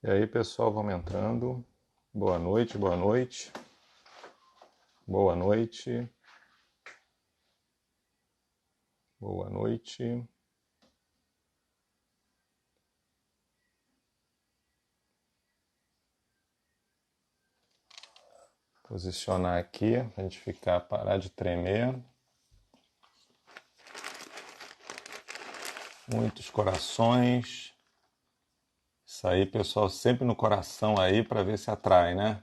E aí, pessoal, vamos entrando. Boa noite, boa noite, boa noite, boa noite. Posicionar aqui, pra gente parar de tremer. Muitos corações. Isso aí, pessoal, sempre no coração aí para ver se atrai, né?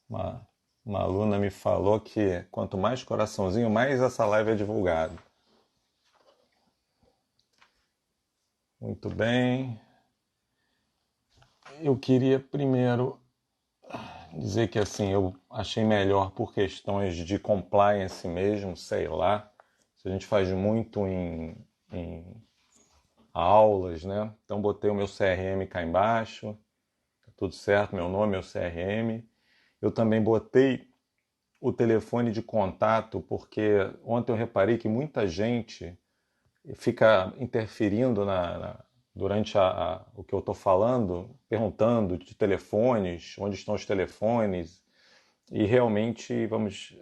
Uma, uma aluna me falou que quanto mais coraçãozinho, mais essa live é divulgada. Muito bem. Eu queria primeiro dizer que assim, eu achei melhor por questões de compliance mesmo, sei lá. Se a gente faz muito em aulas, né? Então botei o meu CRM cá embaixo, tá tudo certo, meu nome, meu CRM. Eu também botei o telefone de contato, porque ontem eu reparei que muita gente fica interferindo durante o que eu estou falando, perguntando de telefones, onde estão os telefones, e realmente vamos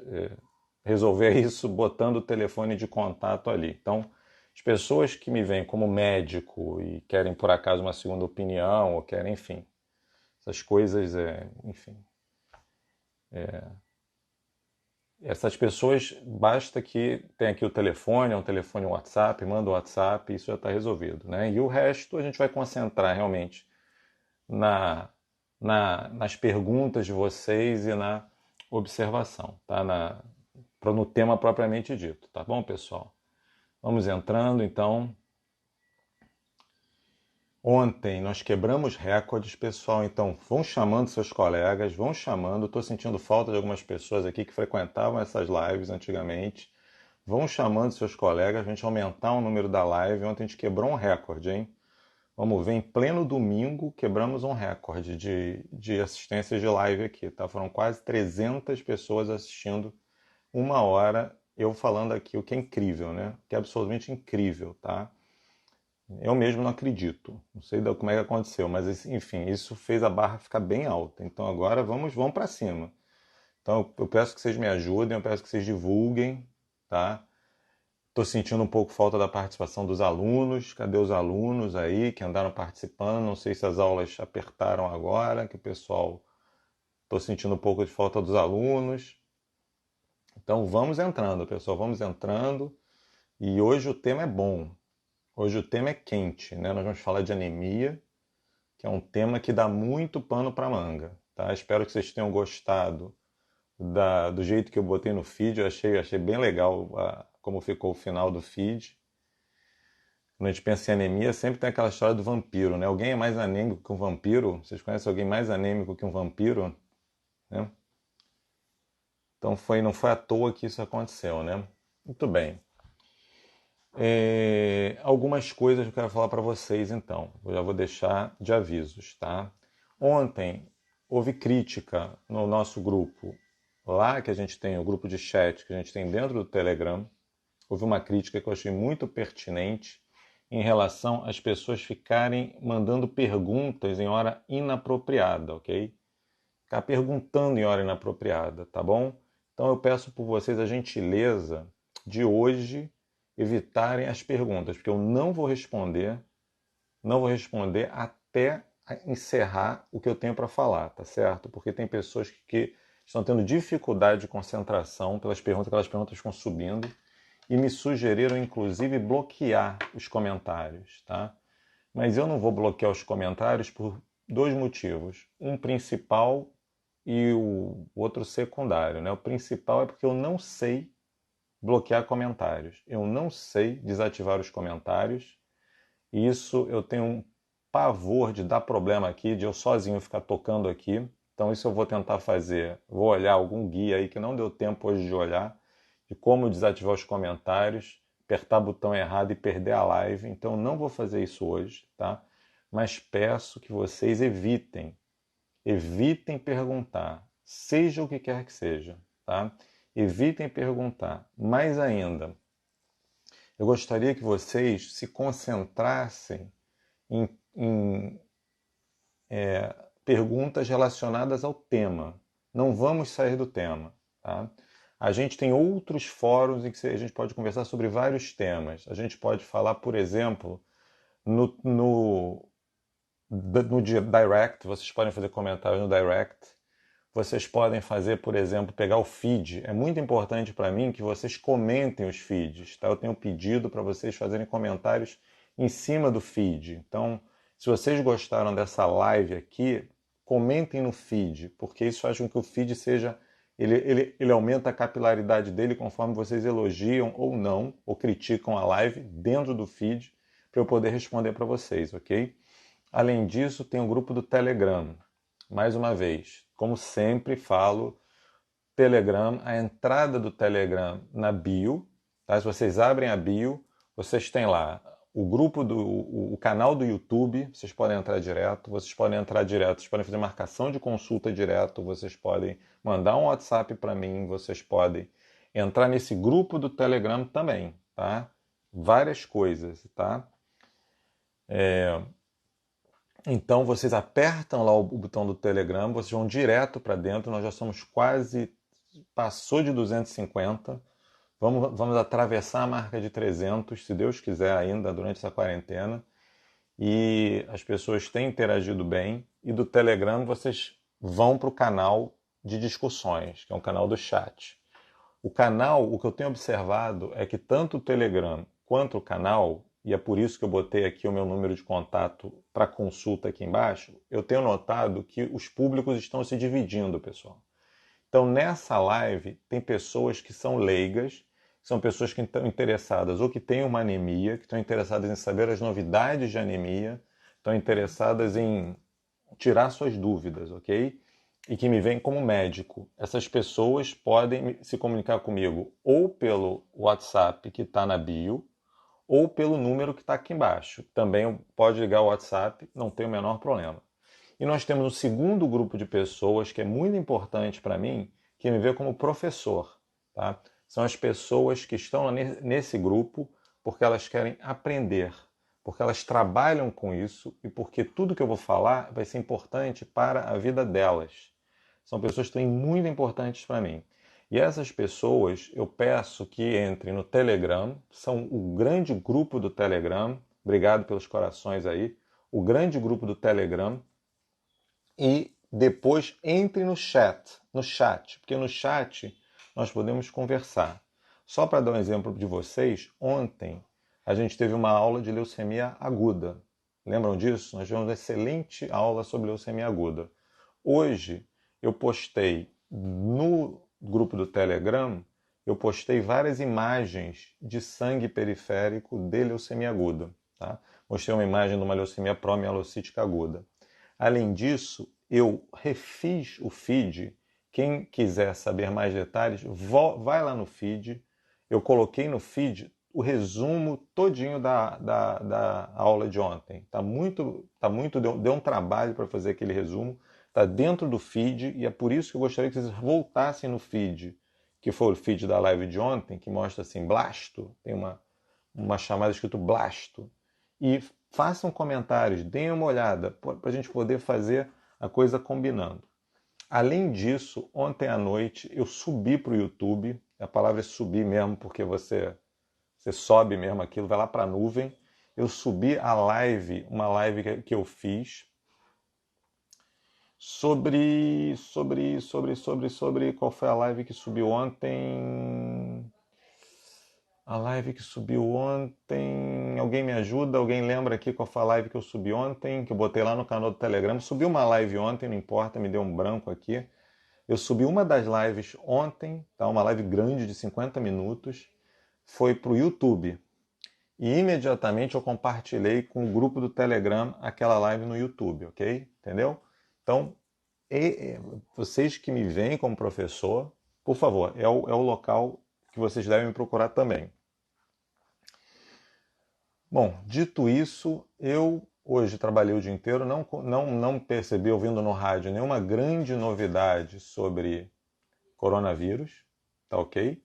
resolver isso botando o telefone de contato ali. Então, as pessoas que me veem como médico e querem por acaso uma segunda opinião, ou querem, enfim, essas coisas, enfim, essas pessoas, basta que tenha aqui o telefone, é um telefone WhatsApp, manda o WhatsApp, isso já está resolvido, né? E o resto a gente vai concentrar realmente na, nas perguntas de vocês e na observação, tá? No tema propriamente dito, tá bom, pessoal? Vamos entrando, então. Ontem nós quebramos recordes, pessoal, então vão chamando seus colegas, vão chamando. Estou sentindo falta de algumas pessoas aqui que frequentavam essas lives antigamente. Vão chamando seus colegas, a gente aumentar o número da live. Ontem a gente quebrou um recorde, hein? Vamos ver, em pleno domingo quebramos um recorde de assistência de live aqui, tá? Foram quase 300 pessoas assistindo uma hora eu falando aqui, o que é incrível, né? O que é absolutamente incrível, tá? Eu mesmo não acredito, não sei como é que aconteceu, mas enfim, isso fez a barra ficar bem alta. Então agora vamos para cima. Então eu peço que vocês me ajudem, eu peço que vocês divulguem, tá? Estou sentindo um pouco falta da participação dos alunos. Cadê os alunos aí que andaram participando? Não sei se as aulas apertaram agora, que o pessoal. Estou sentindo um pouco de falta dos alunos. Então vamos entrando, pessoal, vamos entrando. E hoje o tema é bom. Hoje o tema é quente, né? Nós vamos falar de anemia, que é um tema que dá muito pano para manga, tá? Espero que vocês tenham gostado do jeito que eu botei no feed. Eu achei bem legal como ficou o final do feed. Quando a gente pensa em anemia, sempre tem aquela história do vampiro, né? Alguém é mais anêmico que um vampiro? Vocês conhecem alguém mais anêmico que um vampiro? Né? Então não foi à toa que isso aconteceu, né? Muito bem. Algumas coisas que eu quero falar para vocês, então. Eu já vou deixar de avisos, tá? Ontem houve crítica no nosso grupo, lá que a gente tem o grupo de chat que a gente tem dentro do Telegram. Houve uma crítica que eu achei muito pertinente em relação às pessoas ficarem mandando perguntas em hora inapropriada, ok? Ficar perguntando em hora inapropriada, tá bom? Então eu peço por vocês a gentileza de hoje evitarem as perguntas, porque eu não vou responder até encerrar o que eu tenho para falar, tá certo? Porque tem pessoas que estão tendo dificuldade de concentração pelas perguntas, aquelas perguntas ficam subindo e me sugeriram inclusive bloquear os comentários, tá? Mas eu não vou bloquear os comentários por dois motivos. Um principal e o outro secundário, né? O principal é porque eu não sei bloquear comentários. Eu não sei desativar os comentários. E isso eu tenho um pavor de dar problema aqui, de eu sozinho ficar tocando aqui. Então isso eu vou tentar fazer. Vou olhar algum guia aí que não deu tempo hoje de olhar, de como desativar os comentários, apertar o botão errado e perder a live. Então não vou fazer isso hoje, tá? Mas peço que vocês evitem perguntar, seja o que quer que seja, tá? Evitem perguntar. Mais ainda, eu gostaria que vocês se concentrassem em perguntas relacionadas ao tema. Não vamos sair do tema, tá? A gente tem outros fóruns em que a gente pode conversar sobre vários temas. A gente pode falar, por exemplo, no Direct, vocês podem fazer comentários no Direct. Vocês podem fazer, por exemplo, pegar o feed. É muito importante para mim que vocês comentem os feeds, tá? Eu tenho pedido para vocês fazerem comentários em cima do feed. Então, se vocês gostaram dessa live aqui, comentem no feed, porque isso faz com que o feed seja... Ele aumenta a capilaridade dele conforme vocês elogiam ou não, ou criticam a live dentro do feed, para eu poder responder para vocês, ok? Além disso, tem o grupo do Telegram. Mais uma vez, como sempre falo, Telegram, a entrada do Telegram na bio, tá? Se vocês abrem a bio, vocês têm lá o grupo o canal do YouTube, vocês podem entrar direto, vocês podem fazer marcação de consulta direto, vocês podem mandar um WhatsApp para mim, vocês podem entrar nesse grupo do Telegram também, tá? Várias coisas, tá? Então vocês apertam lá o botão do Telegram, vocês vão direto para dentro, nós já somos passou de 250, vamos atravessar a marca de 300, se Deus quiser ainda, durante essa quarentena, e as pessoas têm interagido bem, e do Telegram vocês vão para o canal de discussões, que é um canal do chat. O canal, o que eu tenho observado é que tanto o Telegram quanto o canal, e é por isso que eu botei aqui o meu número de contato para consulta aqui embaixo, eu tenho notado que os públicos estão se dividindo, pessoal. Então, nessa live, tem pessoas que são leigas, são pessoas que estão interessadas ou que têm uma anemia, que estão interessadas em saber as novidades de anemia, estão interessadas em tirar suas dúvidas, ok? E que me veem como médico. Essas pessoas podem se comunicar comigo ou pelo WhatsApp que está na bio, ou pelo número que está aqui embaixo. Também pode ligar o WhatsApp, não tem o menor problema. E nós temos um segundo grupo de pessoas que é muito importante para mim, que me vê como professor. Tá? São as pessoas que estão nesse grupo porque elas querem aprender, porque elas trabalham com isso e porque tudo que eu vou falar vai ser importante para a vida delas. São pessoas que são muito importantes para mim. E essas pessoas, eu peço que entrem no Telegram, são o grande grupo do Telegram, obrigado pelos corações aí, o grande grupo do Telegram, e depois entre no chat, porque no chat nós podemos conversar. Só para dar um exemplo de vocês, ontem a gente teve uma aula de leucemia aguda. Lembram disso? Nós tivemos uma excelente aula sobre leucemia aguda. Hoje eu postei no grupo do Telegram, eu postei várias imagens de sangue periférico de leucemia aguda. Tá? Mostrei uma imagem de uma leucemia promielocítica aguda. Além disso, eu refiz o feed. Quem quiser saber mais detalhes, vai lá no feed. Eu coloquei no feed o resumo todinho da aula de ontem. Deu um trabalho para fazer aquele resumo. Está dentro do feed e é por isso que eu gostaria que vocês voltassem no feed, que foi o feed da live de ontem, que mostra assim, Blasto, tem uma chamada escrito Blasto. E façam comentários, deem uma olhada, para a gente poder fazer a coisa combinando. Além disso, ontem à noite eu subi para o YouTube, a palavra é subir mesmo, porque você sobe mesmo aquilo, vai lá para a nuvem. Eu subi a live, uma live que eu fiz sobre qual foi a live que subiu ontem? A live que subiu ontem. Alguém me ajuda? Alguém lembra aqui qual foi a live que eu subi ontem? Que eu botei lá no canal do Telegram. Subi uma live ontem, não importa, me deu um branco aqui. Eu subi uma das lives ontem, tá? Uma live grande de 50 minutos. Foi para o YouTube. E imediatamente eu compartilhei com o grupo do Telegram aquela live no YouTube, ok? Entendeu? Então, vocês que me veem como professor, por favor, é o local que vocês devem me procurar também. Bom, dito isso, eu hoje trabalhei o dia inteiro, não percebi ouvindo no rádio nenhuma grande novidade sobre coronavírus, tá ok?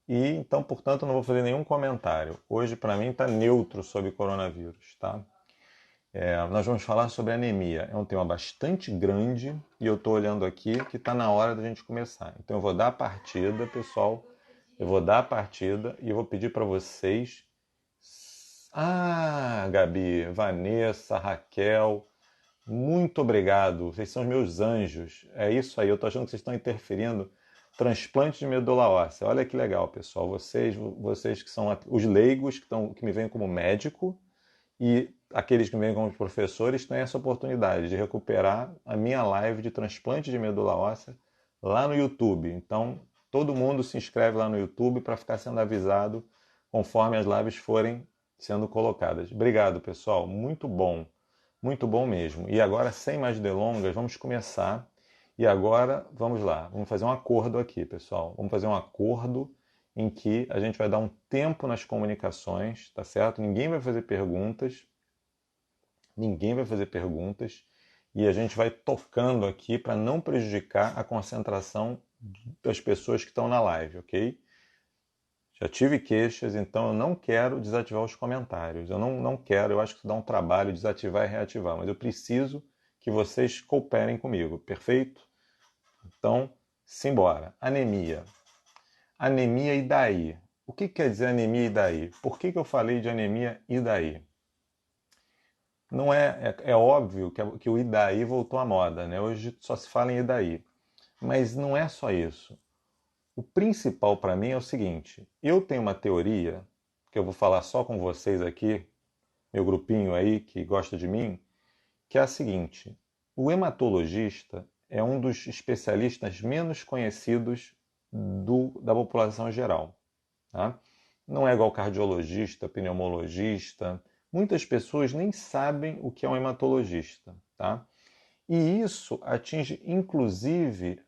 E então, portanto, não vou fazer nenhum comentário. Hoje, para mim, está neutro sobre coronavírus, tá? Nós vamos falar sobre anemia. É um tema bastante grande e eu estou olhando aqui que está na hora da gente começar. Então eu vou dar a partida, pessoal. Eu vou dar a partida e eu vou pedir para vocês. Ah, Gabi, Vanessa, Raquel, muito obrigado. Vocês são os meus anjos. É isso aí. Eu estou achando que vocês estão interferindo. Transplante de medula óssea. Olha que legal, pessoal. Vocês que são os leigos que me veem como médico e aqueles que me veem como professores têm essa oportunidade de recuperar a minha live de transplante de medula óssea lá no YouTube. Então, todo mundo se inscreve lá no YouTube para ficar sendo avisado conforme as lives forem sendo colocadas. Obrigado, pessoal. Muito bom mesmo. E agora, sem mais delongas, vamos começar. E agora, vamos lá. Vamos fazer um acordo aqui, pessoal. Vamos fazer um acordo em que a gente vai dar um tempo nas comunicações, tá certo? Ninguém vai fazer perguntas. Ninguém vai fazer perguntas. E a gente vai tocando aqui para não prejudicar a concentração das pessoas que estão na live, ok? Já tive queixas, então eu não quero desativar os comentários. Eu não quero, eu acho que isso dá um trabalho desativar e reativar, mas eu preciso que vocês cooperem comigo, perfeito? Então, simbora. Anemia. Anemia e daí? O que quer dizer anemia e daí? Por que eu falei de anemia e daí? Não é óbvio que o e daí voltou à moda, né? Hoje só se fala em e daí. Mas não é só isso. O principal para mim é o seguinte: eu tenho uma teoria, que eu vou falar só com vocês aqui, meu grupinho aí que gosta de mim, que é a seguinte: o hematologista é um dos especialistas menos conhecidos da população geral. Tá? Não é igual cardiologista, pneumologista. Muitas pessoas nem sabem o que é um hematologista. Tá? E isso atinge inclusive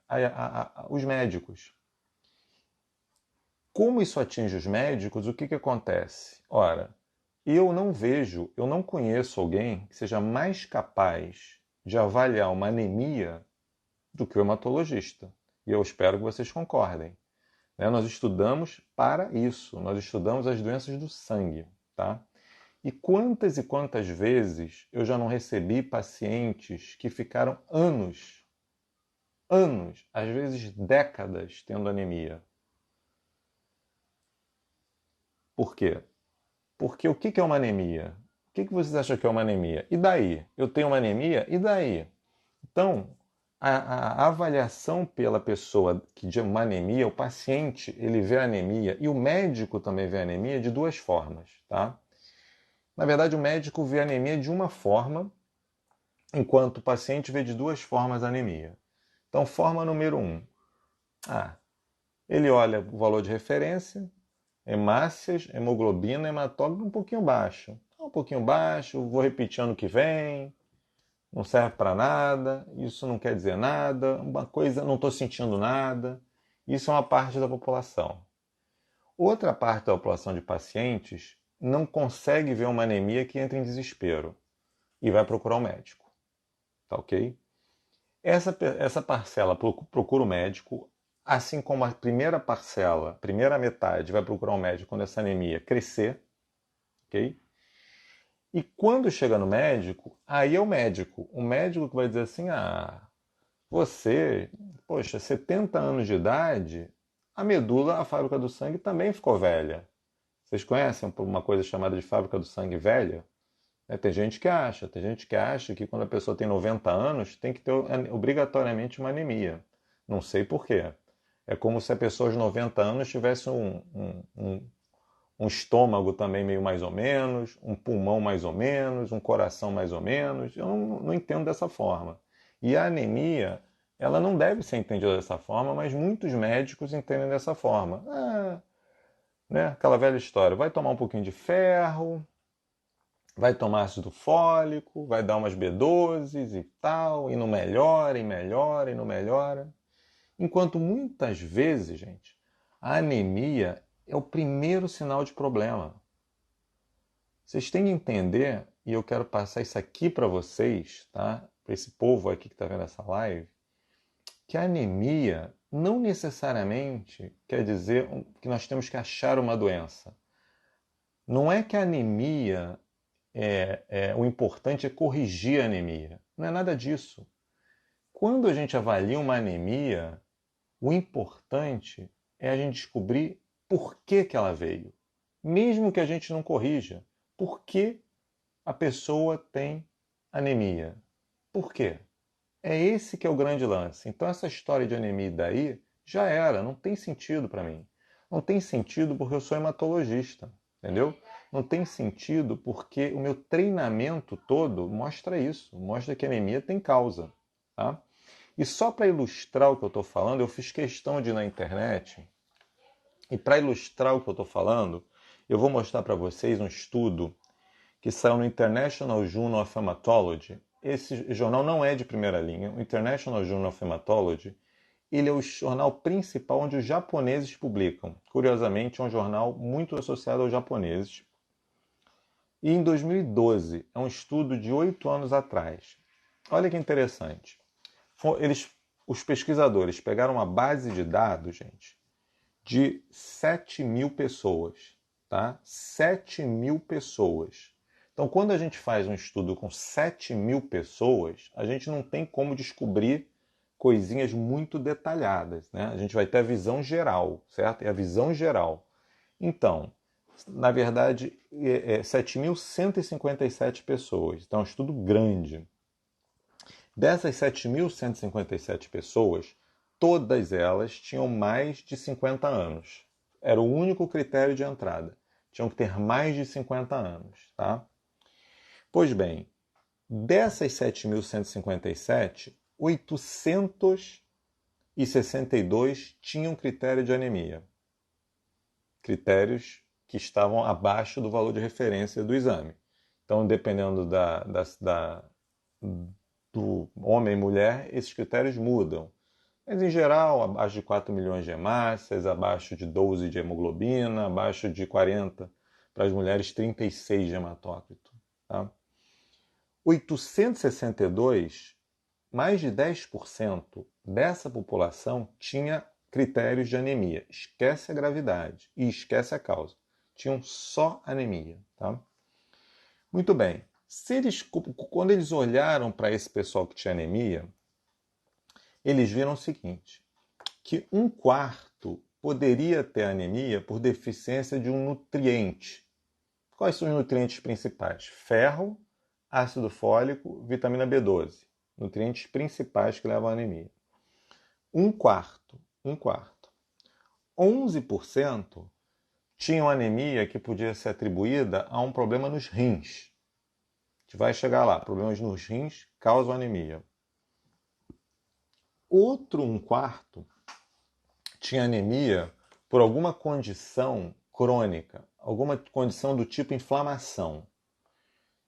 os médicos. Como isso atinge os médicos, o que acontece? Ora, eu não conheço alguém que seja mais capaz de avaliar uma anemia do que o hematologista. E eu espero que vocês concordem. Nós estudamos para isso, nós estudamos as doenças do sangue. Tá? E quantas vezes eu já não recebi pacientes que ficaram anos, às vezes décadas, tendo anemia. Por quê? Porque o que é uma anemia? O que vocês acham que é uma anemia? E daí? Eu tenho uma anemia? E daí? Então, a avaliação pela pessoa que de uma anemia, o paciente ele vê a anemia e o médico também vê a anemia de duas formas, tá? Na verdade, o médico vê a anemia de uma forma, enquanto o paciente vê de duas formas a anemia. Então, forma número 1. Ele olha o valor de referência, hemácias, hemoglobina, hematócrito um pouquinho baixo, vou repetir ano que vem, não serve para nada, isso não quer dizer nada, uma coisa, não estou sentindo nada. Isso é uma parte da população. Outra parte da população de pacientes não consegue ver uma anemia que entra em desespero e vai procurar um médico. Tá ok? Essa parcela procura o médico, assim como a primeira parcela, primeira metade, vai procurar um médico quando essa anemia crescer, ok? E quando chega no médico, aí é o médico que vai dizer assim, você, poxa, 70 anos de idade, a medula, a fábrica do sangue também ficou velha. Vocês conhecem uma coisa chamada de fábrica do sangue velha? Tem gente que acha que quando a pessoa tem 90 anos tem que ter obrigatoriamente uma anemia. Não sei por quê. É como se a pessoa aos 90 anos tivesse um estômago também meio mais ou menos, um pulmão mais ou menos, um coração mais ou menos. Eu não entendo dessa forma. E a anemia, ela não deve ser entendida dessa forma, mas muitos médicos entendem dessa forma. Né? Aquela velha história, vai tomar um pouquinho de ferro, vai tomar ácido fólico, vai dar umas B12 e tal, e não melhora, e melhora, e não melhora. Enquanto muitas vezes, gente, a anemia é o primeiro sinal de problema. Vocês têm que entender, e eu quero passar isso aqui para vocês, tá? Para esse povo aqui que está vendo essa live, que a anemia não necessariamente quer dizer que nós temos que achar uma doença. Não é que a anemia o importante é corrigir a anemia. Não é nada disso. Quando a gente avalia uma anemia, o importante é a gente descobrir por que ela veio. Mesmo que a gente não corrija. Por que a pessoa tem anemia? Por quê? É esse que é o grande lance. Então essa história de anemia daí já era, não tem sentido para mim. Não tem sentido porque eu sou hematologista, entendeu? Não tem sentido porque o meu treinamento todo mostra isso, mostra que a anemia tem causa, tá? E só para ilustrar o que eu estou falando, eu fiz questão de ir na internet e para ilustrar o que eu estou falando, eu vou mostrar para vocês um estudo que saiu no International Journal of Hematology. Esse jornal não é de primeira linha. O International Journal of Hematology, ele é o jornal principal onde os japoneses publicam. Curiosamente, é um jornal muito associado aos japoneses. E em 2012, é um estudo de 8 anos atrás. Olha que interessante. Os pesquisadores pegaram uma base de dados, gente, de 7.000 pessoas. Tá? 7.000 pessoas. Então, quando a gente faz um estudo com 7.000 pessoas, a gente não tem como descobrir coisinhas muito detalhadas, né? A gente vai ter a visão geral, certo? É a visão geral. Então, na verdade, 7.157 pessoas. Então, é um estudo grande. Dessas 7.157 pessoas, todas elas tinham mais de 50 anos. Era o único critério de entrada. Tinham que ter mais de 50 anos, tá? Pois bem, dessas 7.157, 862 tinham critério de anemia. Critérios que estavam abaixo do valor de referência do exame. Então, dependendo do homem e mulher, esses critérios mudam. Mas, em geral, abaixo de 4 milhões de hemácias, abaixo de 12 de hemoglobina, abaixo de 40, para as mulheres, 36 de hematócrito. Tá? 862, mais de 10% dessa população tinha critérios de anemia. Esquece a gravidade e esquece a causa. Tinham só anemia. Tá? Muito bem. Quando eles olharam para esse pessoal que tinha anemia, eles viram o seguinte, que 1/4 poderia ter anemia por deficiência de um nutriente. Quais são os nutrientes principais? Ferro, ácido fólico, vitamina B12. Nutrientes principais que levam à anemia. 1/4. 11% tinham anemia que podia ser atribuída a um problema nos rins. A gente vai chegar lá. Problemas nos rins causam anemia. Outro 1/4 tinha anemia por alguma condição crônica, alguma condição do tipo inflamação.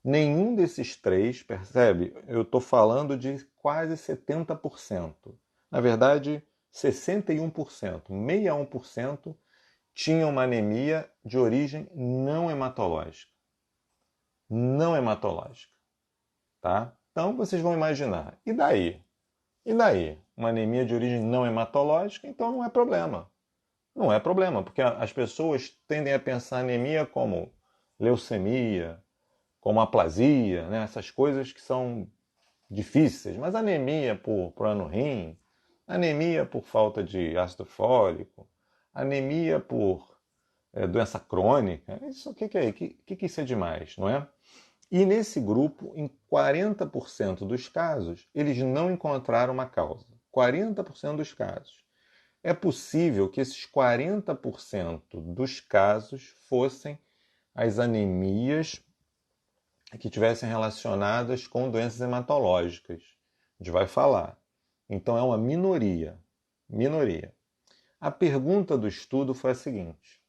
Nenhum desses três, percebe? Eu estou falando de quase 70%. Na verdade, 61%, 61% tinham uma anemia de origem não hematológica. Não hematológica. Tá? Então vocês vão imaginar, e daí? E daí? Uma anemia de origem não hematológica, então não é problema. Não é problema, porque as pessoas tendem a pensar anemia como leucemia, como aplasia, né? Essas coisas que são difíceis. Mas anemia por problema no rim, anemia por falta de ácido fólico, anemia por doença crônica, isso o que é? O que isso é demais, não é? E nesse grupo, em 40% dos casos, eles não encontraram uma causa. 40% dos casos. É possível que esses 40% dos casos fossem as anemias que tivessem relacionadas com doenças hematológicas. A gente vai falar. Então é uma minoria. Minoria. A pergunta do estudo foi a seguinte: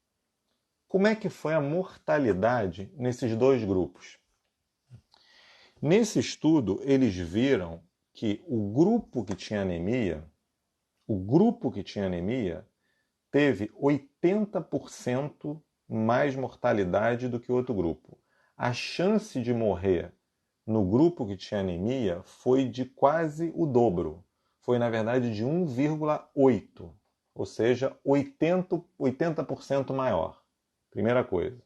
como é que foi a mortalidade nesses dois grupos? Nesse estudo, eles viram que o grupo que tinha anemia teve 80% mais mortalidade do que o outro grupo. A chance de morrer no grupo que tinha anemia foi de quase o dobro. Foi, na verdade, de 1,8, ou seja, 80% maior. Primeira coisa.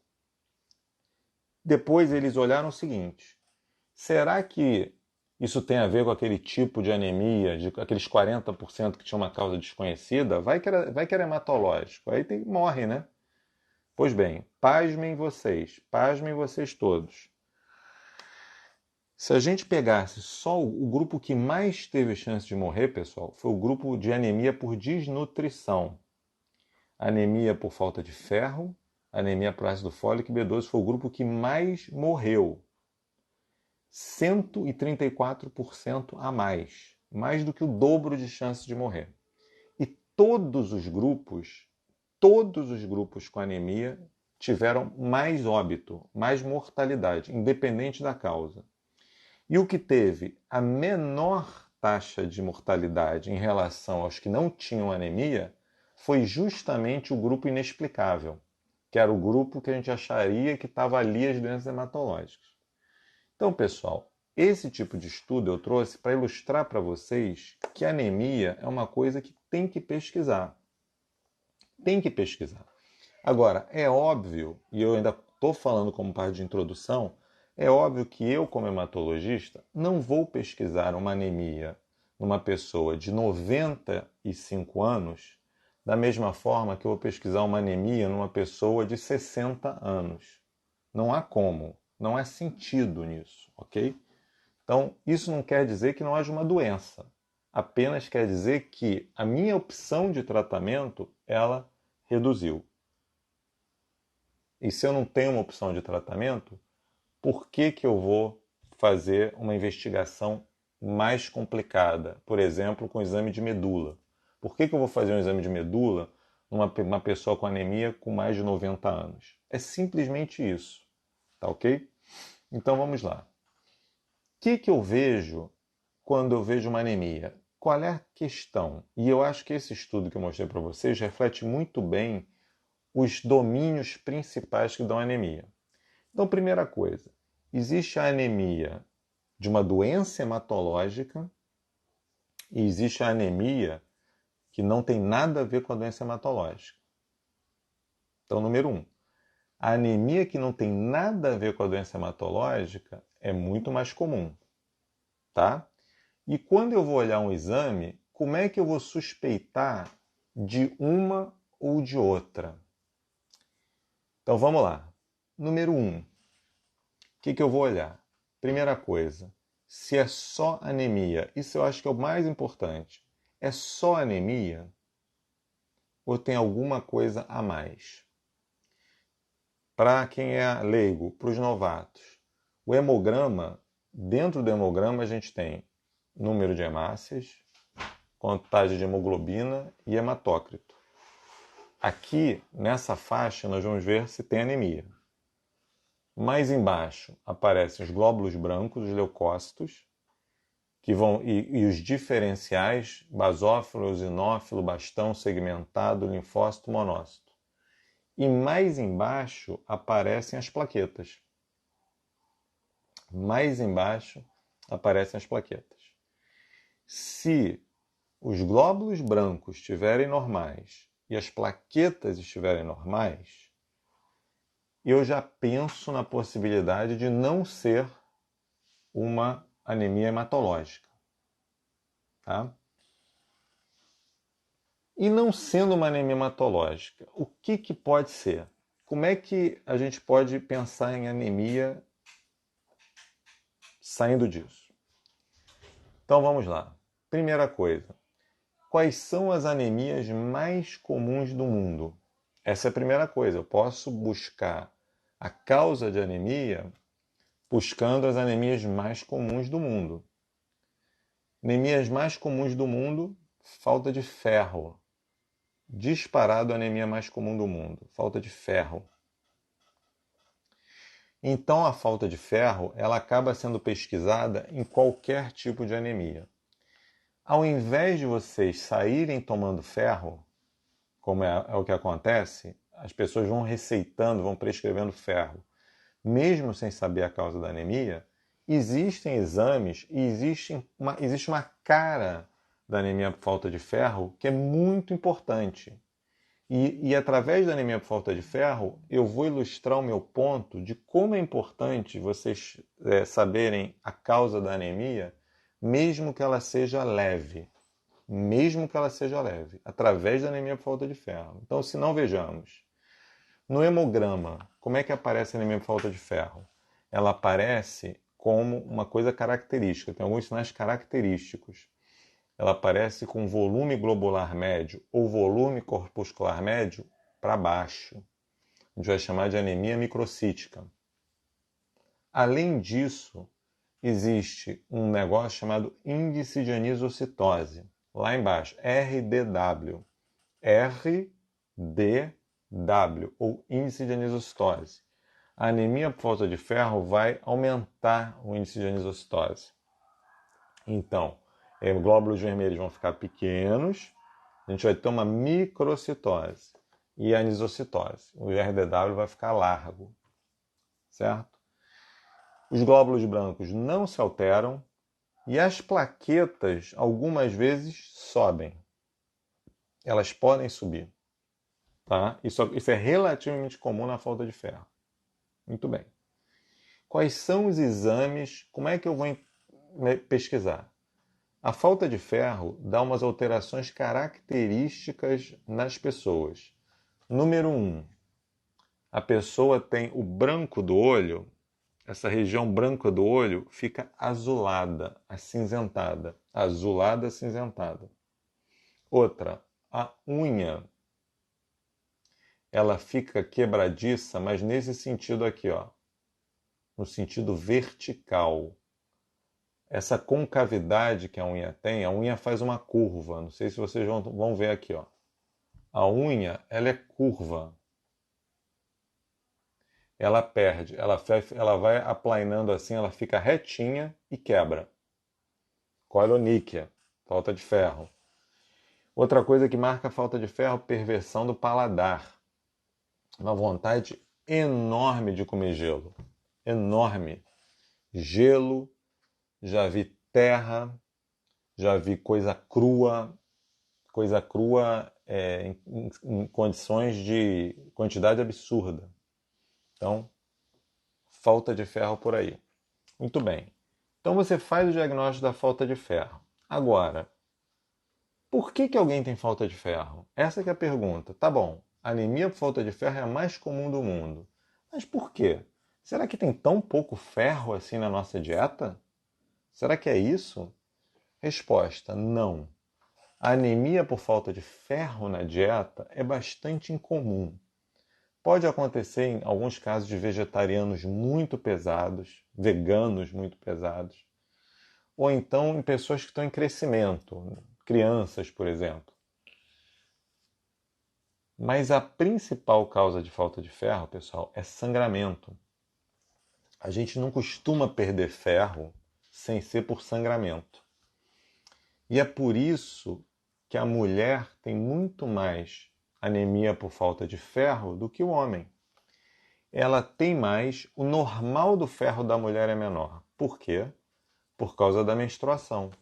depois eles olharam o seguinte: será que isso tem a ver com aquele tipo de anemia, de aqueles 40% que tinha uma causa desconhecida? Vai que era hematológico. Aí morre, né? Pois bem, pasmem vocês todos. Se a gente pegasse só o grupo que mais teve chance de morrer, pessoal, foi o grupo de anemia por desnutrição. Anemia por falta de ferro, anemia por ácido fólico e B12 foi o grupo que mais morreu. 134% a mais do que o dobro de chance de morrer. E todos os grupos com anemia tiveram mais óbito, mais mortalidade, independente da causa. E o que teve a menor taxa de mortalidade em relação aos que não tinham anemia foi justamente o grupo inexplicável, que era o grupo que a gente acharia que estava ali as doenças hematológicas. Então, pessoal, esse tipo de estudo eu trouxe para ilustrar para vocês que a anemia é uma coisa que tem que pesquisar. Tem que pesquisar. Agora, é óbvio, e eu ainda estou falando como parte de introdução, é óbvio que eu, como hematologista, não vou pesquisar uma anemia numa pessoa de 95 anos da mesma forma que eu vou pesquisar uma anemia numa pessoa de 60 anos. Não há como, não há sentido nisso, ok? Então, isso não quer dizer que não haja uma doença. Apenas quer dizer que a minha opção de tratamento, ela reduziu. E se eu não tenho uma opção de tratamento, por que eu vou fazer uma investigação mais complicada? Por exemplo, com exame de medula. Por que eu vou fazer um exame de medula numa pessoa com anemia com mais de 90 anos? É simplesmente isso. Tá ok? Então vamos lá. O que eu vejo quando eu vejo uma anemia? Qual é a questão? E eu acho que esse estudo que eu mostrei para vocês reflete muito bem os domínios principais que dão anemia. Então, primeira coisa, existe a anemia de uma doença hematológica e existe a anemia que não tem nada a ver com a doença hematológica. Então, número 1, a anemia que não tem nada a ver com a doença hematológica é muito mais comum, tá? E quando eu vou olhar um exame, como é que eu vou suspeitar de uma ou de outra? Então vamos lá. Número 1, o que eu vou olhar? Primeira coisa, se é só anemia, isso eu acho que é o mais importante. É só anemia ou tem alguma coisa a mais? Para quem é leigo, para os novatos, o hemograma, dentro do hemograma a gente tem número de hemácias, contagem de hemoglobina e hematócrito. Aqui, nessa faixa, nós vamos ver se tem anemia. Mais embaixo aparecem os glóbulos brancos, os leucócitos, que vão, e os diferenciais, basófilo, eosinófilo, bastão, segmentado, linfócito, monócito. E mais embaixo aparecem as plaquetas. Mais embaixo aparecem as plaquetas. Se os glóbulos brancos estiverem normais e as plaquetas estiverem normais, eu já penso na possibilidade de não ser uma anemia hematológica. Tá? E não sendo uma anemia hematológica, o que pode ser? Como é que a gente pode pensar em anemia saindo disso? Então vamos lá. Primeira coisa, quais são as anemias mais comuns do mundo? Essa é a primeira coisa. Eu posso buscar a causa de anemia buscando as anemias mais comuns do mundo. Anemias mais comuns do mundo, falta de ferro. Disparado a anemia mais comum do mundo, falta de ferro. Então a falta de ferro, ela acaba sendo pesquisada em qualquer tipo de anemia. Ao invés de vocês saírem tomando ferro, como é o que acontece, as pessoas vão receitando, vão prescrevendo ferro, mesmo sem saber a causa da anemia, existem exames e existe uma cara da anemia por falta de ferro que é muito importante, E através da anemia por falta de ferro, eu vou ilustrar o meu ponto de como é importante vocês saberem a causa da anemia, mesmo que ela seja leve. Mesmo que ela seja leve, através da anemia por falta de ferro. Então, se não vejamos, no hemograma, como é que aparece a anemia por falta de ferro? Ela aparece como uma coisa característica, tem alguns sinais característicos. Ela aparece com volume globular médio ou volume corpuscular médio para baixo. A gente vai chamar de anemia microcítica. Além disso, existe um negócio chamado índice de anisocitose. Lá embaixo, RDW. RDW, ou índice de anisocitose. A anemia por falta de ferro vai aumentar o índice de anisocitose. Então, glóbulos vermelhos vão ficar pequenos, a gente vai ter uma microcitose e a anisocitose. O RDW vai ficar largo, certo? Os glóbulos brancos não se alteram e as plaquetas, algumas vezes, sobem. Elas podem subir. Tá? Isso é relativamente comum na falta de ferro. Muito bem. Quais são os exames? Como é que eu vou pesquisar? A falta de ferro dá umas alterações características nas pessoas. Número 1. A pessoa tem o branco do olho, essa região branca do olho fica azulada, acinzentada. Azulada, acinzentada. Outra, a unha, ela fica quebradiça, mas nesse sentido aqui, ó, no sentido vertical. Essa concavidade que a unha faz uma curva. Não sei se vocês vão ver aqui, ó. A unha, ela é curva. Ela perde, ela vai aplainando assim, ela fica retinha e quebra. Coiloníquia, falta de ferro. Outra coisa que marca a falta de ferro, perversão do paladar. Uma vontade enorme de comer gelo. Enorme. Gelo, já vi terra, já vi coisa crua em condições de quantidade absurda. Então, falta de ferro por aí. Muito bem. Então você faz o diagnóstico da falta de ferro. Agora, por que alguém tem falta de ferro? Essa que é a pergunta. Tá bom, a anemia por falta de ferro é a mais comum do mundo. Mas por quê? Será que tem tão pouco ferro assim na nossa dieta? Será que é isso? Resposta: não. A anemia por falta de ferro na dieta é bastante incomum. Pode acontecer em alguns casos de vegetarianos muito pesados, veganos muito pesados, ou então em pessoas que estão em crescimento, crianças, por exemplo. Mas a principal causa de falta de ferro, pessoal, é sangramento. A gente não costuma perder ferro sem ser por sangramento. E é por isso que a mulher tem muito mais anemia por falta de ferro do que o homem. Ela tem mais, o normal do ferro da mulher é menor. Por quê? Por causa da menstruação.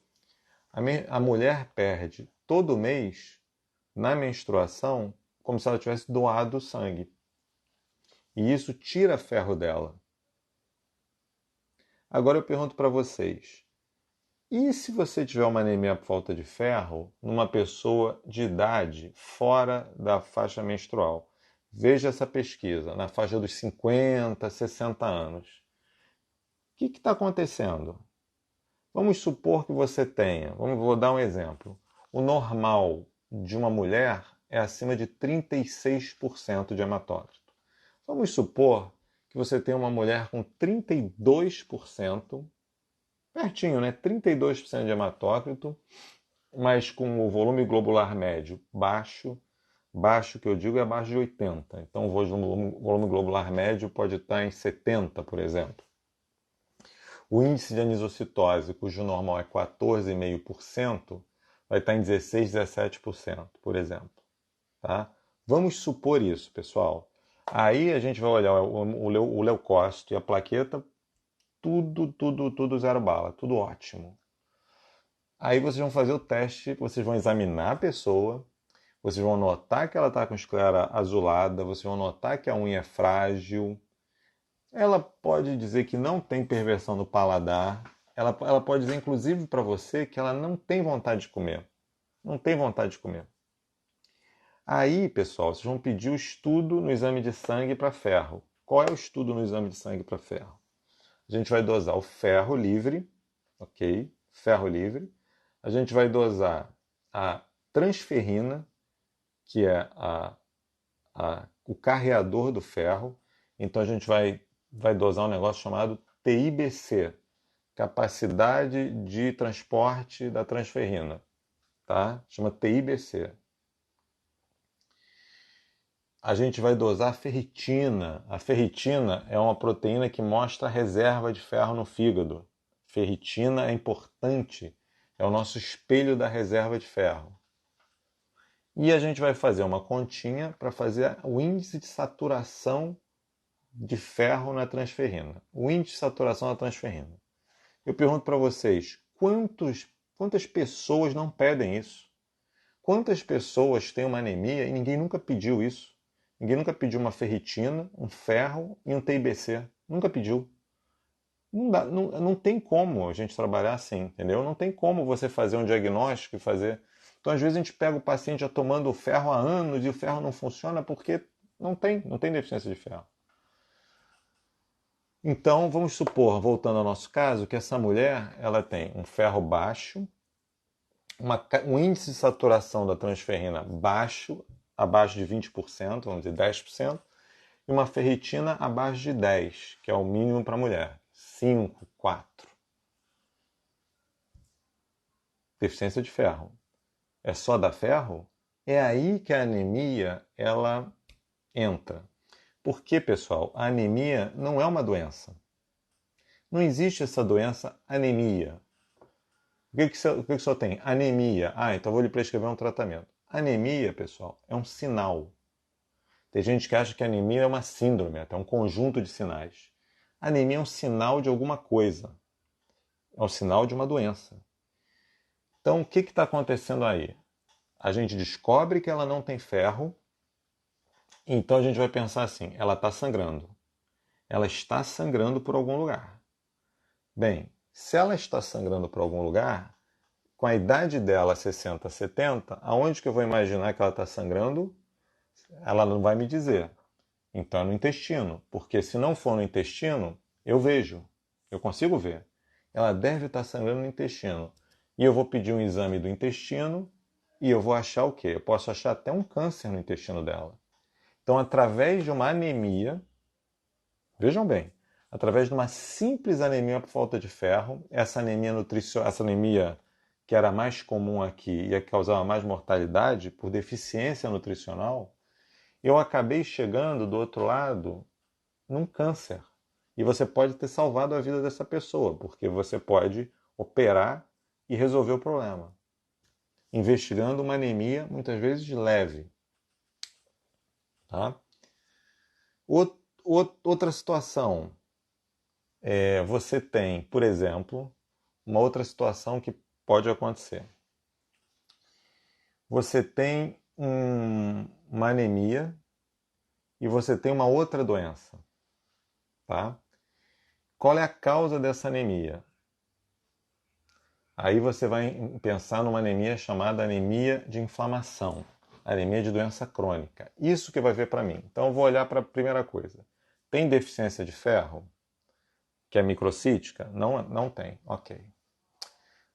A mulher perde todo mês, na menstruação, como se ela tivesse doado sangue. E isso tira ferro dela. Agora eu pergunto para vocês, e se você tiver uma anemia por falta de ferro numa pessoa de idade fora da faixa menstrual? Veja essa pesquisa, na faixa dos 50, 60 anos. O que está acontecendo? Vamos supor que você tenha, vou dar um exemplo. O normal de uma mulher é acima de 36% de hematócrito. Vamos supor que você tenha uma mulher com 32%, pertinho, né? 32% de hematócrito, mas com o volume globular médio baixo. Baixo que eu digo é abaixo de 80. Então o volume globular médio pode estar em 70, por exemplo. O índice de anisocitose, cujo normal é 14,5%, vai estar em 16, 17%, por exemplo. Tá? Vamos supor isso, pessoal. Aí a gente vai olhar o leucócito e a plaqueta, tudo zero bala, tudo ótimo. Aí vocês vão fazer o teste, vocês vão examinar a pessoa, vocês vão notar que ela está com esclera azulada, vocês vão notar que a unha é frágil. Ela pode dizer que não tem perversão no paladar. Ela pode dizer, inclusive, para você que ela não tem vontade de comer. Não tem vontade de comer. Aí, pessoal, vocês vão pedir o estudo no exame de sangue para ferro. Qual é o estudo no exame de sangue para ferro? A gente vai dosar o ferro livre, ok? Ferro livre. A gente vai dosar a transferrina, que é o carreador do ferro. Então a gente vai dosar um negócio chamado TIBC, capacidade de transporte da transferrina, tá? Chama TIBC. A gente vai dosar a ferritina. A ferritina é uma proteína que mostra a reserva de ferro no fígado. Ferritina é importante, é o nosso espelho da reserva de ferro. E a gente vai fazer uma continha para fazer o índice de saturação de ferro na transferrina. O índice de saturação da transferrina. Eu pergunto para vocês, quantas pessoas não pedem isso? Quantas pessoas têm uma anemia e ninguém nunca pediu isso? Ninguém nunca pediu uma ferritina, um ferro e um TIBC. Nunca pediu. Não tem como a gente trabalhar assim, entendeu? Não tem como você fazer um diagnóstico e fazer... Então, às vezes, a gente pega o paciente já tomando o ferro há anos e o ferro não funciona porque não tem deficiência de ferro. Então, vamos supor, voltando ao nosso caso, que essa mulher ela tem um ferro baixo, um índice de saturação da transferrina baixo, abaixo de 20%, vamos dizer 10%, e uma ferritina abaixo de 10%, que é o mínimo para a mulher. 5, 4. Deficiência de ferro. É só dar ferro? É aí que a anemia ela entra. Porque, pessoal, a anemia não é uma doença. Não existe essa doença anemia. O que só tem? Anemia. Então vou lhe prescrever um tratamento. Anemia, pessoal, é um sinal. Tem gente que acha que anemia é uma síndrome, até um conjunto de sinais. Anemia é um sinal de alguma coisa. É um sinal de uma doença. Então, o que está acontecendo aí? A gente descobre que ela não tem ferro, então a gente vai pensar assim, ela está sangrando. Ela está sangrando por algum lugar. Bem, se ela está sangrando por algum lugar, com a idade dela, 60, 70, aonde que eu vou imaginar que ela está sangrando? Ela não vai me dizer. Então é no intestino, porque se não for no intestino, eu vejo, eu consigo ver. Ela deve estar sangrando no intestino. E eu vou pedir um exame do intestino e eu vou achar o quê? Eu posso achar até um câncer no intestino dela. Então, através de uma anemia, vejam bem, através de uma simples anemia por falta de ferro, essa anemia que era mais comum aqui e que causava mais mortalidade por deficiência nutricional, eu acabei chegando do outro lado num câncer. E você pode ter salvado a vida dessa pessoa, porque você pode operar e resolver o problema. Investigando uma anemia, muitas vezes leve. Tá? Outra situação. Você tem, por exemplo, uma outra situação que pode acontecer. Você tem uma anemia e você tem uma outra doença. Tá? Qual é a causa dessa anemia? Aí você vai pensar numa anemia chamada anemia de inflamação, anemia de doença crônica. Isso que vai ver para mim. Então eu vou olhar para a primeira coisa. Tem deficiência de ferro? Que é microcítica? Não, não tem. Ok.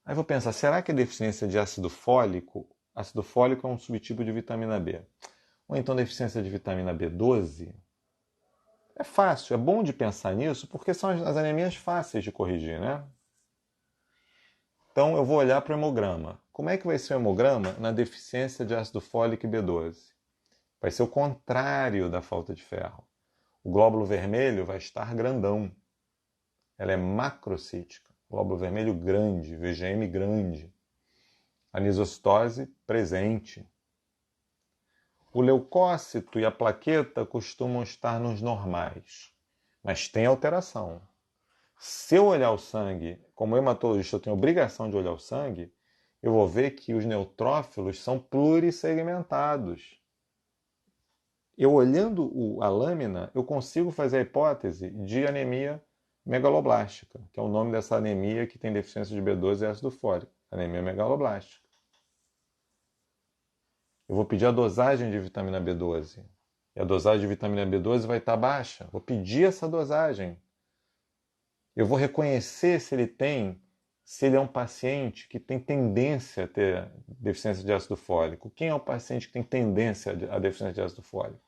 Aí vou pensar, será que é deficiência de ácido fólico? Ácido fólico é um subtipo de vitamina B. Ou então deficiência de vitamina B12? É fácil, é bom de pensar nisso, porque são as anemias fáceis de corrigir, né? Então eu vou olhar para o hemograma. Como é que vai ser o hemograma na deficiência de ácido fólico e B12? Vai ser o contrário da falta de ferro. O glóbulo vermelho vai estar grandão. Ela é macrocítica. Glóbulo vermelho grande, VGM grande. Anisocitose presente. O leucócito e a plaqueta costumam estar nos normais, mas tem alteração. Se eu olhar o sangue, como hematologista eu tenho obrigação de olhar o sangue, eu vou ver que os neutrófilos são plurissegmentados. Eu olhando a lâmina, eu consigo fazer a hipótese de anemia megaloblástica, que é o nome dessa anemia que tem deficiência de B12 e ácido fólico, anemia megaloblástica. Eu vou pedir a dosagem de vitamina B12. E a dosagem de vitamina B12 vai estar baixa. Vou pedir essa dosagem. Eu vou reconhecer se ele é um paciente que tem tendência a ter deficiência de ácido fólico. Quem é o paciente que tem tendência a deficiência de ácido fólico?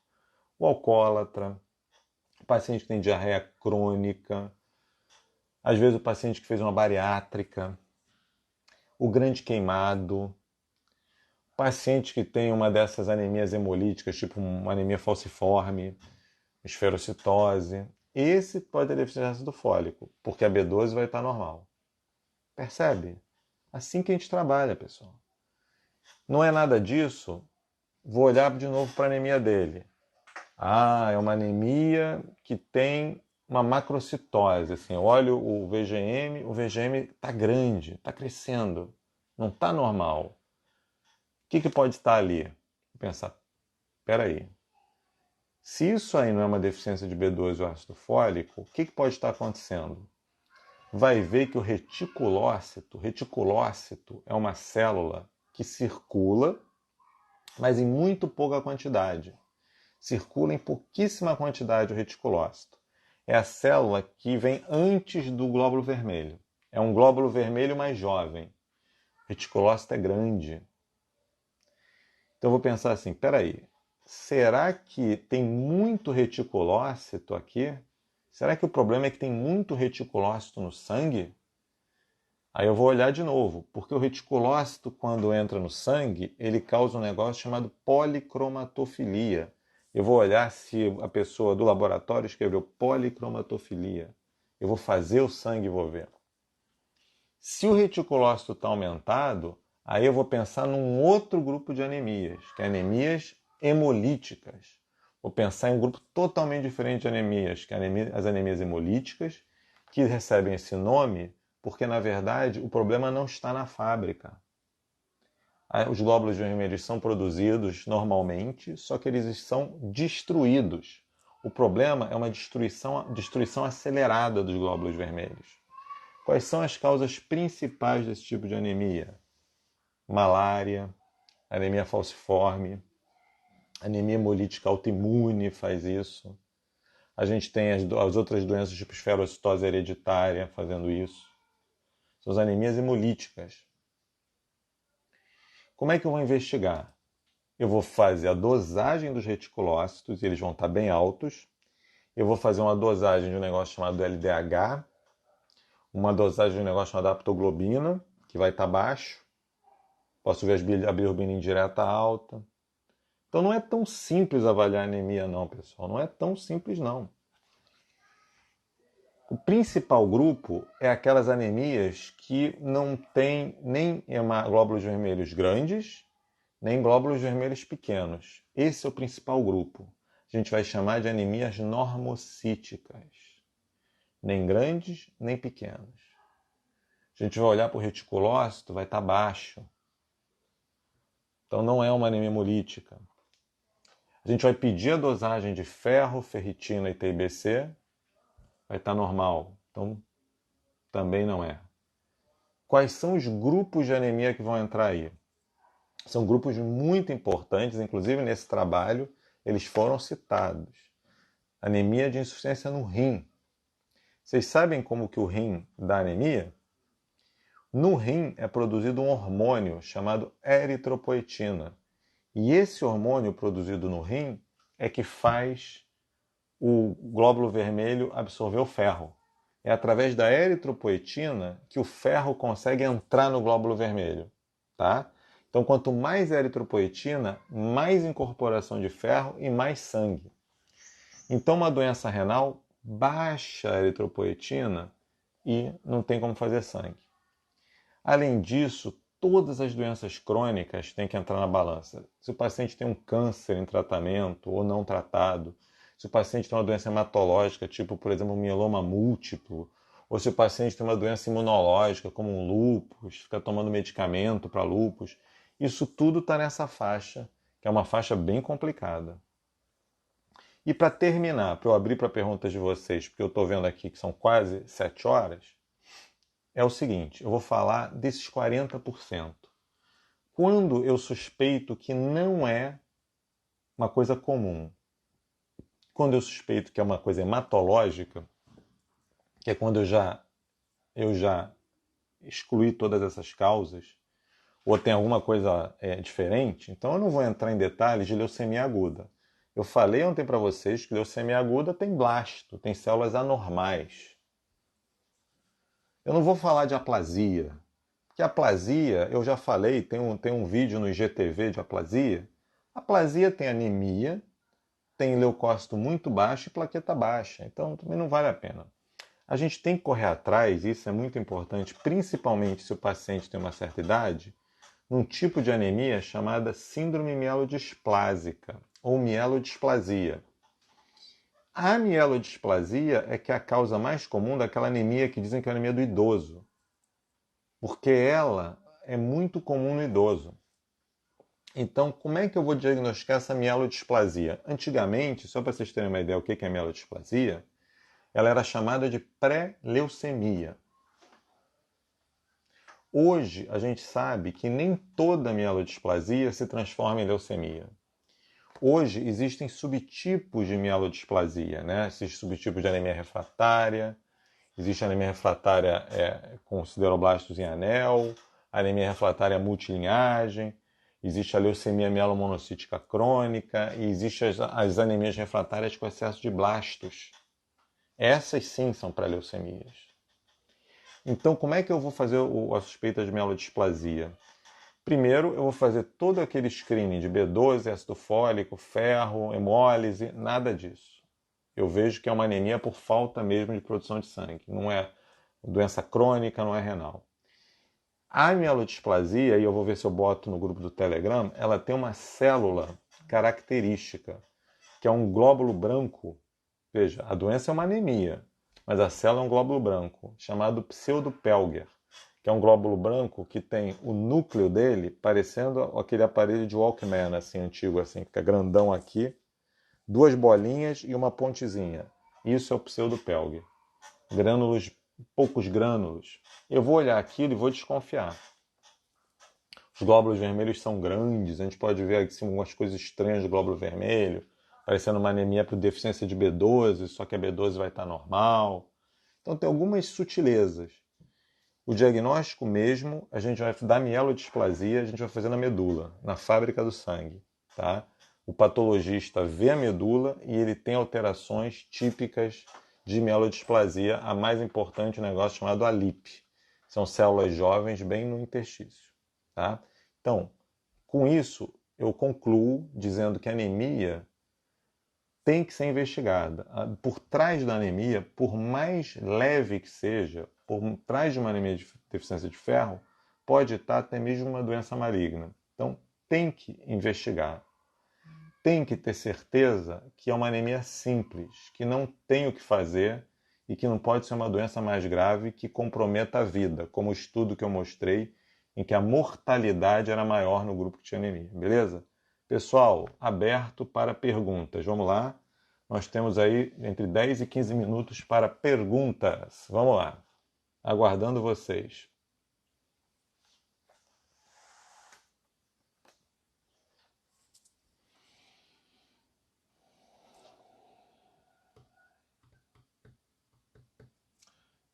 O alcoólatra, o paciente que tem diarreia crônica, às vezes o paciente que fez uma bariátrica, o grande queimado, o paciente que tem uma dessas anemias hemolíticas, tipo uma anemia falciforme, esferocitose. Esse pode ter deficiência de ácido fólico, porque a B12 vai estar normal. Percebe? Assim que a gente trabalha, pessoal. Não é nada disso, vou olhar de novo para a anemia dele. Ah, é uma anemia que tem uma macrocitose. Assim, eu olho o VGM está grande, está crescendo, não está normal. O que pode estar ali? Vou pensar, espera aí. Se isso aí não é uma deficiência de B12 ou ácido fólico, o que pode estar acontecendo? Vai ver que o reticulócito é uma célula que circula, mas em muito pouca quantidade. Circula em pouquíssima quantidade o reticulócito. É a célula que vem antes do glóbulo vermelho. É um glóbulo vermelho mais jovem. O reticulócito é grande. Então eu vou pensar assim, peraí, será que tem muito reticulócito aqui? Será que o problema é que tem muito reticulócito no sangue? Aí eu vou olhar de novo, porque o reticulócito, quando entra no sangue, ele causa um negócio chamado policromatofilia. Eu vou olhar se a pessoa do laboratório escreveu policromatofilia. Eu vou fazer o sangue e vou ver. Se o reticulócito está aumentado, aí eu vou pensar num outro grupo de anemias, que é anemias hemolíticas. Vou pensar em um grupo totalmente diferente de anemias, que é as anemias hemolíticas, que recebem esse nome porque, na verdade, o problema não está na fábrica. Os glóbulos vermelhos são produzidos normalmente, só que eles são destruídos. O problema é uma destruição acelerada dos glóbulos vermelhos. Quais são as causas principais desse tipo de anemia? Malária, anemia falciforme, anemia hemolítica autoimune faz isso. A gente tem as outras doenças tipo esferocitose hereditária fazendo isso. São as anemias hemolíticas. Como é que eu vou investigar? Eu vou fazer a dosagem dos reticulócitos, e eles vão estar bem altos. Eu vou fazer uma dosagem de um negócio chamado LDH, uma dosagem de um negócio chamado aptoglobina, que vai estar baixo. Posso ver a bilirrubina indireta alta. Então não é tão simples avaliar anemia não, pessoal. Não é tão simples não. O principal grupo é aquelas anemias que não têm nem glóbulos vermelhos grandes, nem glóbulos vermelhos pequenos. Esse é o principal grupo. A gente vai chamar de anemias normocíticas. Nem grandes, nem pequenos. A gente vai olhar para o reticulócito, vai estar baixo. Então não é uma anemia hemolítica. A gente vai pedir a dosagem de ferro, ferritina e TIBC, vai estar normal. Então também não é. Quais são os grupos de anemia que vão entrar aí? São grupos muito importantes, inclusive nesse trabalho eles foram citados. Anemia de insuficiência no rim. Vocês sabem como que o rim dá anemia? No rim é produzido um hormônio chamado eritropoetina. E esse hormônio produzido no rim é que faz o glóbulo vermelho absorver o ferro. É através da eritropoetina que o ferro consegue entrar no glóbulo vermelho. Tá? Então, quanto mais eritropoetina, mais incorporação de ferro e mais sangue. Então, uma doença renal baixa a eritropoetina e não tem como fazer sangue. Além disso, todas as doenças crônicas têm que entrar na balança. Se o paciente tem um câncer em tratamento ou não tratado, se o paciente tem uma doença hematológica, tipo, por exemplo, um mieloma múltiplo, ou se o paciente tem uma doença imunológica, como um lúpus, fica tomando medicamento para lúpus. Isso tudo está nessa faixa, que é uma faixa bem complicada. E para terminar, para eu abrir para perguntas de vocês, porque eu estou vendo aqui que são quase 7 horas, é o seguinte, eu vou falar desses 40%. Quando eu suspeito que não é uma coisa comum, quando eu suspeito que é uma coisa hematológica, que é quando eu já excluí todas essas causas, ou tem alguma coisa diferente, então eu não vou entrar em detalhes de leucemia aguda. Eu falei ontem para vocês que leucemia aguda tem blasto, tem células anormais. Eu não vou falar de aplasia, porque aplasia, eu já falei, tem um vídeo no IGTV de aplasia. Aplasia tem anemia, tem leucócito muito baixo e plaqueta baixa, então também não vale a pena. A gente tem que correr atrás, isso é muito importante, principalmente se o paciente tem uma certa idade, num tipo de anemia chamada síndrome mielodisplásica ou mielodisplasia. A mielodisplasia é que é a causa mais comum daquela anemia que dizem que é a anemia do idoso, porque ela é muito comum no idoso. Então, como é que eu vou diagnosticar essa mielodisplasia? Antigamente, só para vocês terem uma ideia do que é mielodisplasia, ela era chamada de pré-leucemia. Hoje, a gente sabe que nem toda mielodisplasia se transforma em leucemia. Hoje, existem subtipos de mielodisplasia, né? Esses subtipos de anemia refratária, existe a anemia refratária com sideroblastos em anel, anemia refratária multilinhagem, existe a leucemia mielomonocítica crônica e existem as anemias refratárias com excesso de blastos. Essas sim são pré-leucemias. Então, como é que eu vou fazer a suspeita de mielodisplasia? Primeiro, eu vou fazer todo aquele screening de B12, ácido fólico, ferro, hemólise, nada disso. Eu vejo que é uma anemia por falta mesmo de produção de sangue. Não é doença crônica, não é renal. A mielodisplasia, e eu vou ver se eu boto no grupo do Telegram, ela tem uma célula característica, que é um glóbulo branco. Veja, a doença é uma anemia, mas a célula é um glóbulo branco, chamado pseudopelger, que é um glóbulo branco que tem o núcleo dele parecendo aquele aparelho de Walkman, assim, antigo, assim, que fica grandão aqui, duas bolinhas e uma pontezinha. Isso é o pseudopelger. Grânulos, poucos grânulos. Eu vou olhar aquilo e vou desconfiar. Os glóbulos vermelhos são grandes, a gente pode ver aqui algumas coisas estranhas do glóbulo vermelho, parecendo uma anemia por deficiência de B12, só que a B12 vai estar normal. Então tem algumas sutilezas. O diagnóstico mesmo, a gente vai dar mielodisplasia, a gente vai fazer na medula, na fábrica do sangue. Tá? O patologista vê a medula e ele tem alterações típicas de mielodisplasia. A mais importante é um negócio chamado ALIP. São células jovens bem no interstício. Tá? Então, com isso, eu concluo dizendo que a anemia tem que ser investigada. Por trás da anemia, por mais leve que seja, por trás de uma anemia de deficiência de ferro, pode estar até mesmo uma doença maligna. Então, tem que investigar. Tem que ter certeza que é uma anemia simples, que não tem o que fazer e que não pode ser uma doença mais grave que comprometa a vida, como o estudo que eu mostrei, em que a mortalidade era maior no grupo que tinha anemia. Beleza? Pessoal, aberto para perguntas. Vamos lá. Nós temos aí entre 10 e 15 minutos para perguntas. Vamos lá. Aguardando vocês.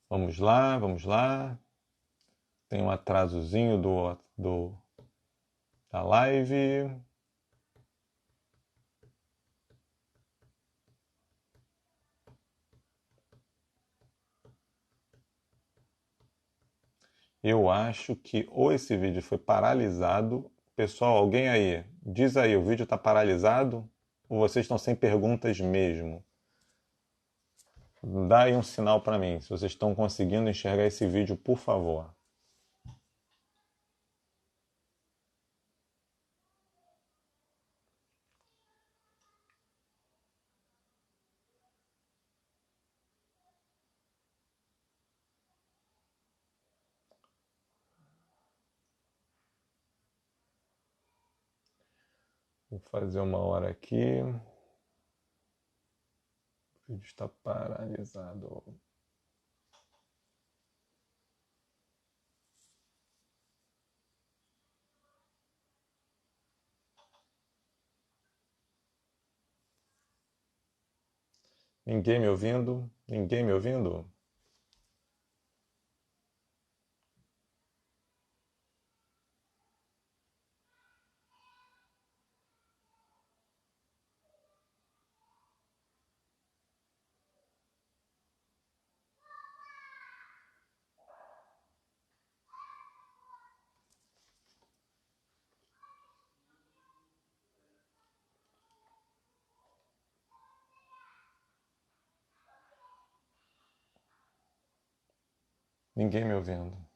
Vamos lá, vamos lá. Tem um atrasozinho da live. Eu acho que ou esse vídeo foi paralisado. Pessoal, alguém aí, diz aí, o vídeo está paralisado? Ou vocês estão sem perguntas mesmo? Dá aí um sinal para mim, se vocês estão conseguindo enxergar esse vídeo, por favor. Vou fazer uma hora aqui. O vídeo está paralisado. Ninguém me ouvindo? Ninguém me ouvindo? Ninguém me ouvindo.